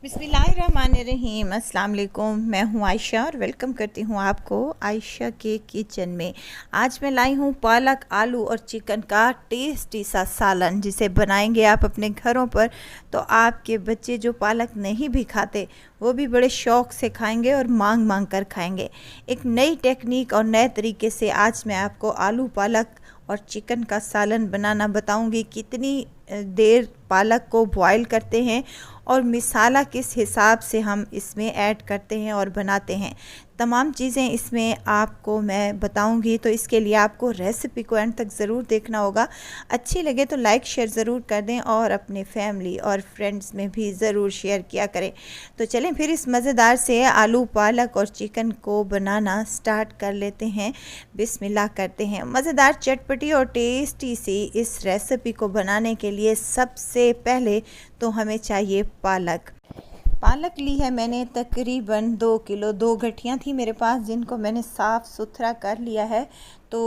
बिस्मिल्लाहिर्रहमानिर्रहीम। अस्सलाम वालेकुम। मैं हूँ आयशा और वेलकम करती हूँ आपको आयशा के किचन में। आज मैं लाई हूँ पालक, आलू और चिकन का टेस्टी सा सालन, जिसे बनाएंगे आप अपने घरों पर तो आपके बच्चे जो पालक नहीं भी खाते वो भी बड़े शौक़ से खाएंगे और मांग मांग कर खाएंगे। एक नई टेक्निक और नए तरीके से आज मैं आपको आलू, पालक और चिकन का सालन बनाना बताऊंगी। कितनी देर पालक को बॉईल करते हैं और मसाला किस हिसाब से हम इसमें ऐड करते हैं और बनाते हैं, तमाम चीज़ें इसमें आपको मैं बताऊंगी। तो इसके लिए आपको रेसिपी को एंड तक ज़रूर देखना होगा। अच्छी लगे तो लाइक शेयर ज़रूर कर दें और अपने फैमिली और फ्रेंड्स में भी ज़रूर शेयर किया करें। तो चलें फिर इस मज़ेदार से आलू, पालक और चिकन को बनाना स्टार्ट कर लेते हैं। बिस्मिल्लाह करते हैं। मज़ेदार, चटपटी और टेस्टी सी इस रेसिपी को बनाने के लिए सबसे पहले तो हमें चाहिए पालक। पालक ली है मैंने तकरीबन 2 किलो। 2 गठियाँ थी मेरे पास जिनको मैंने साफ़ सुथरा कर लिया है तो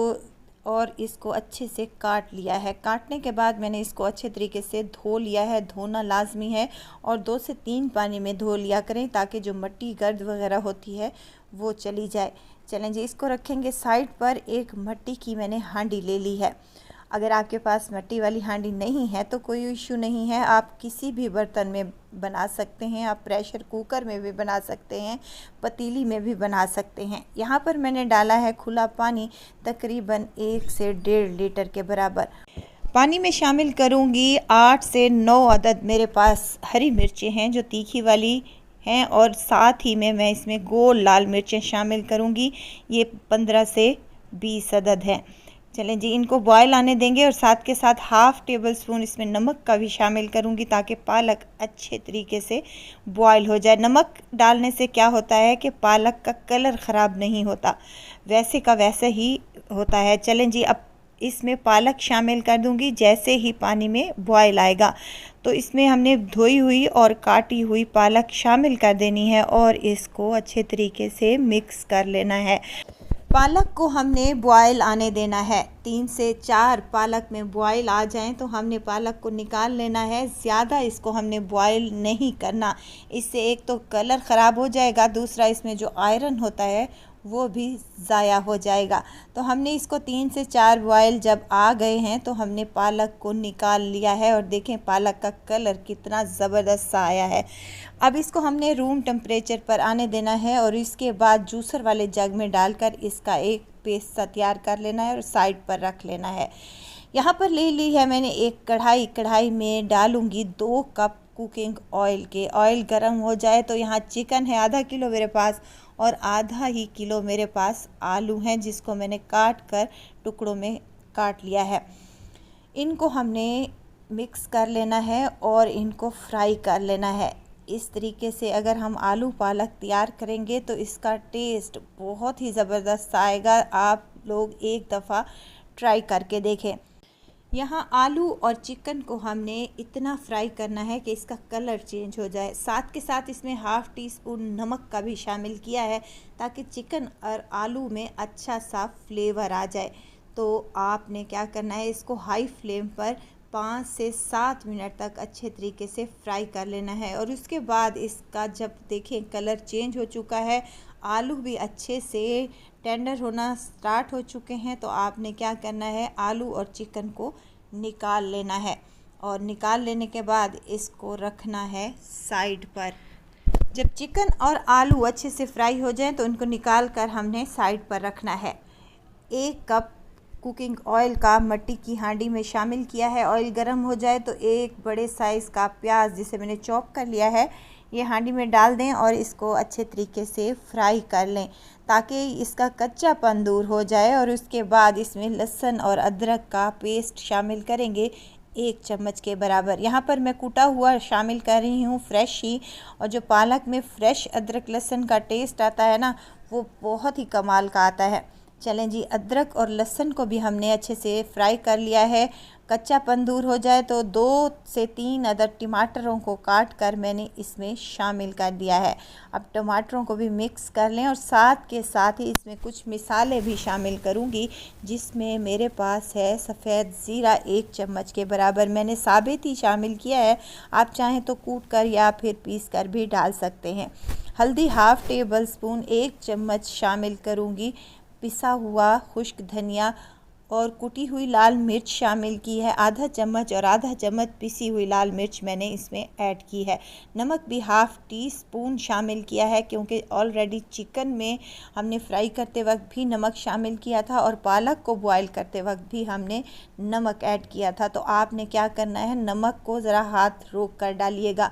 और इसको अच्छे से काट लिया है। काटने के बाद मैंने इसको अच्छे तरीके से धो लिया है। धोना लाजमी है और 2 से 3 पानी में धो लिया करें ताकि जो मिट्टी गर्द वगैरह होती है वो चली जाए। चलें जी, इसको रखेंगे साइड पर। एक मिट्टी की मैंने हांडी ले ली है। अगर आपके पास मिट्टी वाली हांडी नहीं है तो कोई इशू नहीं है, आप किसी भी बर्तन में बना सकते हैं। आप प्रेशर कुकर में भी बना सकते हैं, पतीली में भी बना सकते हैं। यहाँ पर मैंने डाला है खुला पानी, तकरीबन 1 से 1.5 लीटर के बराबर। पानी में शामिल करूँगी 8 से 9 अदद मेरे पास हरी मिर्चें हैं जो तीखी वाली हैं, और साथ ही में मैं इसमें गोल लाल मिर्चें शामिल करूँगी। ये 15 से 20 अदद हैं। चलें जी, इनको बॉयल आने देंगे और साथ के साथ हाफ़ टेबल स्पून इसमें नमक का भी शामिल करूंगी ताकि पालक अच्छे तरीके से बॉयल हो जाए। नमक डालने से क्या होता है कि पालक का कलर ख़राब नहीं होता, वैसे का वैसे ही होता है। चलें जी, अब इसमें पालक शामिल कर दूंगी। जैसे ही पानी में बॉयल आएगा तो इसमें हमने धोई हुई और काटी हुई पालक शामिल कर देनी है और इसको अच्छे तरीके से मिक्स कर लेना है। पालक को हमने बॉयल आने देना है। 3 से 4 पालक में बॉयल आ जाएं तो हमने पालक को निकाल लेना है। ज़्यादा इसको हमने बॉयल नहीं करना, इससे एक तो कलर ख़राब हो जाएगा, दूसरा इसमें जो आयरन होता है वो भी ज़ाया हो जाएगा। तो हमने इसको 3 से 4 बॉयल जब आ गए हैं तो हमने पालक को निकाल लिया है और देखें पालक का कलर कितना ज़बरदस्त सा आया है। अब इसको हमने रूम टेम्परेचर पर आने देना है और इसके बाद जूसर वाले जग में डालकर इसका एक पेस्ट सा तैयार कर लेना है और साइड पर रख लेना है। यहाँ पर ले ली है मैंने एक कढ़ाई। कढ़ाई में डालूँगी 2 कप कुकिंग ऑयल के। ऑयल गर्म हो जाए तो यहाँ चिकन है आधा किलो मेरे पास और आधा ही किलो मेरे पास आलू हैं जिसको मैंने काट कर टुकड़ों में काट लिया है। इनको हमने मिक्स कर लेना है और इनको फ्राई कर लेना है। इस तरीके से अगर हम आलू पालक तैयार करेंगे तो इसका टेस्ट बहुत ही ज़बरदस्त आएगा। आप लोग एक दफ़ा ट्राई करके देखें। यहाँ आलू और चिकन को हमने इतना फ्राई करना है कि इसका कलर चेंज हो जाए। साथ के साथ इसमें हाफ़ टी स्पून नमक का भी शामिल किया है ताकि चिकन और आलू में अच्छा सा फ्लेवर आ जाए। तो आपने क्या करना है, इसको हाई फ्लेम पर 5 से 7 मिनट तक अच्छे तरीके से फ्राई कर लेना है। और उसके बाद इसका जब देखें कलर चेंज हो चुका है, आलू भी अच्छे से टेंडर होना स्टार्ट हो चुके हैं, तो आपने क्या करना है, आलू और चिकन को निकाल लेना है। और निकाल लेने के बाद इसको रखना है साइड पर। जब चिकन और आलू अच्छे से फ्राई हो जाएं तो उनको निकाल कर हमने साइड पर रखना है। 1 कप कुकिंग ऑयल का मिट्टी की हांडी में शामिल किया है। ऑयल गर्म हो जाए तो एक बड़े साइज़ का प्याज जिसे मैंने चॉप कर लिया है ये हांडी में डाल दें और इसको अच्छे तरीके से फ्राई कर लें ताकि इसका कच्चापन दूर हो जाए। और उसके बाद इसमें लहसुन और अदरक का पेस्ट शामिल करेंगे 1 चम्मच के बराबर। यहाँ पर मैं कूटा हुआ शामिल कर रही हूँ, फ्रेश ही। और जो पालक में फ्रेश अदरक लहसुन का टेस्ट आता है ना, वो बहुत ही कमाल का आता है। चलें जी, अदरक और लहसुन को भी हमने अच्छे से फ्राई कर लिया है। कच्चापन दूर हो जाए तो 2 से 3 अदर टमाटरों को काट कर मैंने इसमें शामिल कर दिया है। अब टमाटरों को भी मिक्स कर लें और साथ के साथ ही इसमें कुछ मिसाले भी शामिल करूंगी, जिसमें मेरे पास है सफ़ेद ज़ीरा 1 चम्मच के बराबर मैंने साबित ही शामिल किया है। आप चाहें तो कूट कर या फिर पीस कर भी डाल सकते हैं। हल्दी हाफ़ टेबल स्पून 1 चम्मच शामिल करूंगी। पिसा हुआ खुश्क धनिया और कुटी हुई लाल मिर्च शामिल की है आधा चम्मच, और आधा चम्मच पिसी हुई लाल मिर्च मैंने इसमें ऐड की है। नमक भी हाफ़ टी स्पून शामिल किया है, क्योंकि ऑलरेडी चिकन में हमने फ्राई करते वक्त भी नमक शामिल किया था और पालक को बॉईल करते वक्त भी हमने नमक ऐड किया था। तो आपने क्या करना है, नमक को ज़रा हाथ रोक कर डालिएगा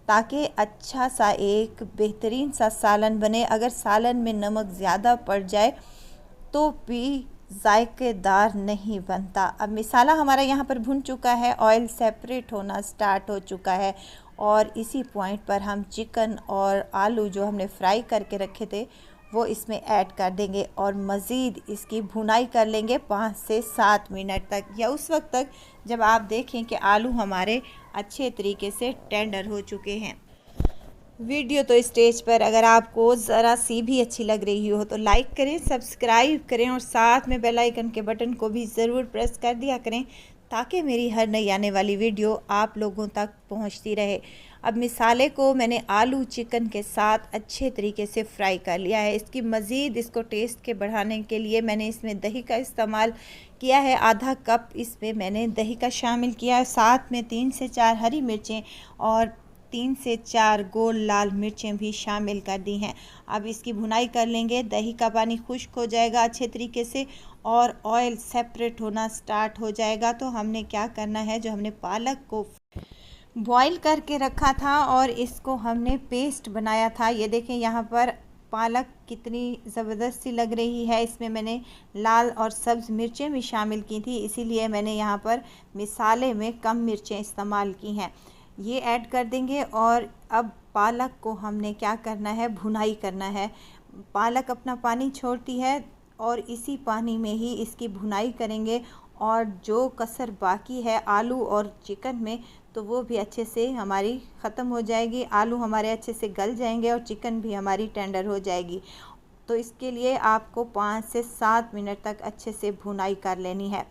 ताकि अच्छा सा एक बेहतरीन सा सालन बने। अगर सालन में नमक ज़्यादा पड़ जाए तो भी जायकेदार नहीं बनता। अब मिसाला हमारा यहाँ पर भुन चुका है, ऑयल सेपरेट होना स्टार्ट हो चुका है और इसी पॉइंट पर हम चिकन और आलू जो हमने फ्राई करके रखे थे वो इसमें ऐड कर देंगे और मज़ीद इसकी भुनाई कर लेंगे 5 से 7 मिनट तक, या उस वक्त तक जब आप देखें कि आलू हमारे अच्छे तरीके से टेंडर हो चुके हैं। वीडियो तो स्टेज पर अगर आपको ज़रा सी भी अच्छी लग रही हो तो लाइक करें, सब्सक्राइब करें और साथ में बेल आइकन के बटन को भी ज़रूर प्रेस कर दिया करें, ताकि मेरी हर नई आने वाली वीडियो आप लोगों तक पहुंचती रहे। अब मिसाले को मैंने आलू चिकन के साथ अच्छे तरीके से फ्राई कर लिया है। इसकी मज़ीद इसको टेस्ट के बढ़ाने के लिए मैंने इसमें दही का इस्तेमाल किया है। आधा कप इसमें मैंने दही का शामिल किया है, साथ में 3 से 4 हरी मिर्चें और 3 से 4 गोल लाल मिर्चें भी शामिल कर दी हैं। अब इसकी भुनाई कर लेंगे। दही का पानी खुश्क हो जाएगा अच्छे तरीके से और ऑयल सेपरेट होना स्टार्ट हो जाएगा। तो हमने क्या करना है, जो हमने पालक को बॉईल करके रखा था और इसको हमने पेस्ट बनाया था, ये देखें यहाँ पर पालक कितनी ज़बरदस्त सी लग रही है। इसमें मैंने लाल और सब्ज़ मिर्चें भी शामिल की थी, इसीलिए मैंने यहाँ पर मिसाले में कम मिर्चें इस्तेमाल की हैं। ये ऐड कर देंगे और अब पालक को हमने क्या करना है, भुनाई करना है। पालक अपना पानी छोड़ती है और इसी पानी में ही इसकी भुनाई करेंगे और जो कसर बाकी है आलू और चिकन में तो वो भी अच्छे से हमारी ख़त्म हो जाएगी। आलू हमारे अच्छे से गल जाएंगे और चिकन भी हमारी टेंडर हो जाएगी। तो इसके लिए आपको 5 से 7 मिनट तक अच्छे से भुनाई कर लेनी है।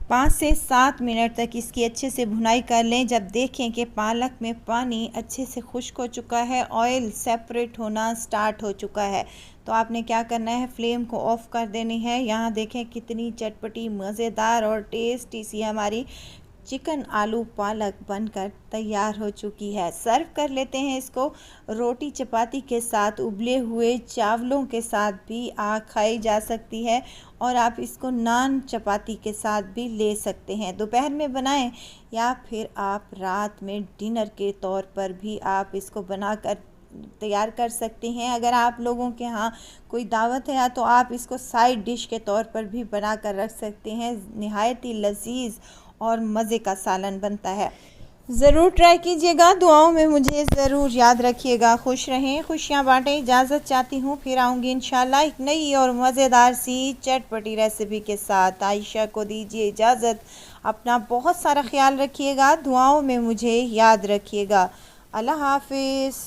5 से 7 मिनट तक इसकी अच्छे से भुनाई कर लें। जब देखें कि पालक में पानी अच्छे से खुश्क हो चुका है, ऑयल सेपरेट होना स्टार्ट हो चुका है, तो आपने क्या करना है, फ्लेम को ऑफ़ कर देनी है। यहाँ देखें कितनी चटपटी, मज़ेदार और टेस्टी सी हमारी चिकन आलू पालक बनकर तैयार हो चुकी है। सर्व कर लेते हैं इसको रोटी चपाती के साथ, उबले हुए चावलों के साथ भी खाई जा सकती है और आप इसको नान चपाती के साथ भी ले सकते हैं। दोपहर में बनाएं या फिर आप रात में डिनर के तौर पर भी आप इसको बनाकर तैयार कर सकते हैं। अगर आप लोगों के यहाँ कोई दावत है तो आप इसको साइड डिश के तौर पर भी बना कर रख सकते हैं। निहायत ही लजीज और मज़े का सालन बनता है। ज़रूर ट्राई कीजिएगा। दुआओं में मुझे ज़रूर याद रखिएगा। खुश रहें, खुशियाँ बांटें। इजाज़त चाहती हूँ, फिर आऊँगी इंशाल्लाह एक नई और मज़ेदार सी चटपटी रेसिपी के साथ। आयशा को दीजिए इजाज़त। अपना बहुत सारा ख्याल रखिएगा। दुआओं में मुझे याद रखिएगा। अल्लाह हाफिज़।